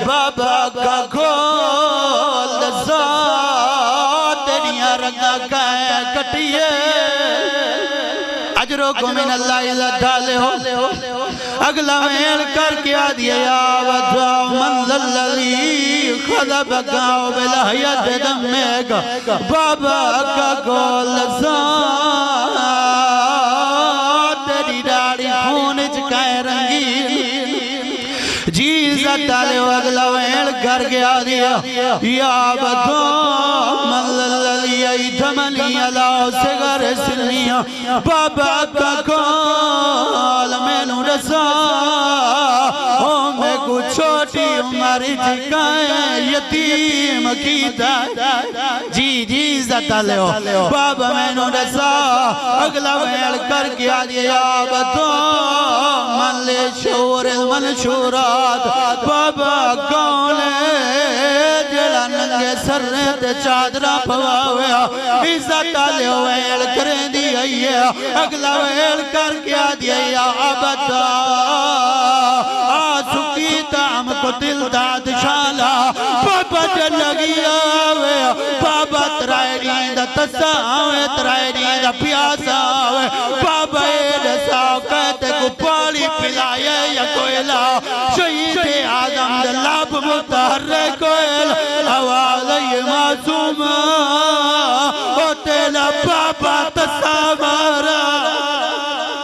بابا کا گول دسا تیریاں رنگا کٹیے اجرکم من اللہ عزت ڈالے ہو اگلا ویل کر کے آدھیا یا ودعا من ذلذی خذبک بلحیت دمک بابا کا گول دسا تیری ڈاڑی خون چکائے رنگی جی عزت ڈالے ہو اگلا ویل کر کے آدھیا یا ودعا من ذلذی ایتمنی علاؤ سگر سنیا بابا کا گول میں نو رسا میں کو چھوٹی عمر چکائیں یتیم کی جی عزت لے ہو بابا میں نو رسا اگلا ویل کر کے آدھیا یا بدو من لے شور المنشورات بابا کون جڑا ننگے سرنے تے چادرہ پواویا عزت لے ہو ویل کریں دی اگلا ویل کر کے آدھیا یا عبدہ آسکی تام کو دل داد شالا بابا جل لگی آوے بابا ترائے ریندہ تسا آوے ترائے ریندہ پیاسا آوے بابا ایڈسا کہتے کو پالی پلائے یا کوئلہ شہید آدم دلاب متحرے کوئلہ آواز یہ معصوم او تیلا بابا تسا مارا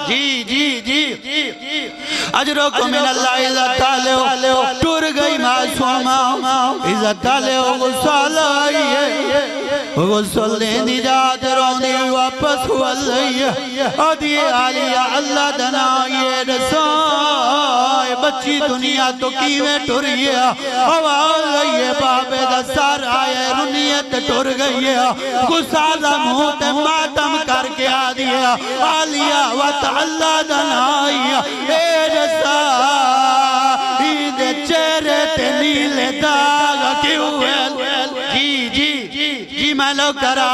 جی اجرکم من اللہ عزت ڈالے ہو ٹور گئی معصومہ عزت ڈالے ہو غسل آئیے غسل دین جات روندی واپس ہوئیے آدھی آلیہ اللہ دنائیے رسائے بچی دنیا تو کیویں ٹور گیا آواز آئیے بابے دا سار آئے رنیت ٹور گئی غسالہ موت ماتم کر کے آدھیا آلیہ وات اللہ دنائیہ اے رسا عید چہرے تے نیلے داغا کیوں ہے جی میں لو کرا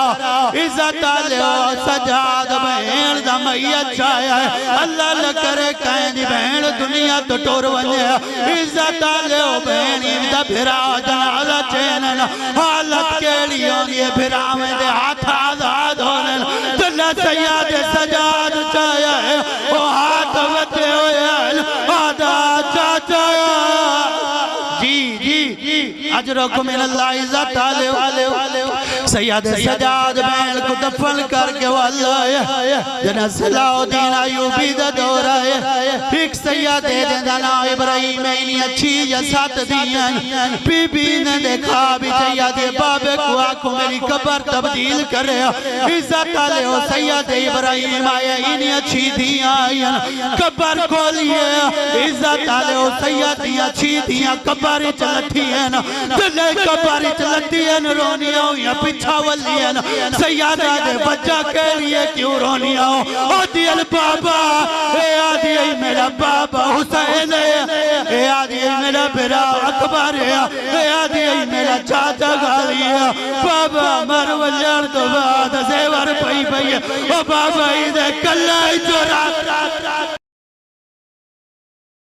عزت لے ہو سجاد بہن دا میت چایا ہے اللہ لکرے کہیں دی بہن دنیا تو ٹور ونجے عزت لے ہو بہن دا بھرا جنازہ چینن حالت کے لیے یہ بھرا میں دے ہاتھ آزاد ہونے دلہ سیاد سجاد چایا ہے وہ ہاتھ وطے ہوئے آدھا چاچایا جی اجرکم من اللہ عزت آلے سید سجاد بین کو دفن کر کے واللہ جنہ صلاح الدین ایوبی دا دور آئے ایک سید دیدنا ابراہیم اینی اچھی جسات دیا بی بی نے دیکھا بھی سید بابے کو آنکھوں میری قبر تبدیل کرے عزت آلے ہو سید ابراہیم آئے اینی اچھی دیا قبر کو لیے عزت آلے ہو سید اچھی دیا قبر چلتی ہے دلے قبر چلتی ہے رونی ہوں یا پچھا ولی ہے سیادہ دے بچہ کے لیے کیوں رونی ہوں آدھی البابا اے آدھی میرا بابا حسین اے آدھی میرا برا اکبر اے آدھی میرا چاچا غالی بابا مرولیار تو بعد زیور پئی پئی او بابا ہی دے کلہ ہی جو رات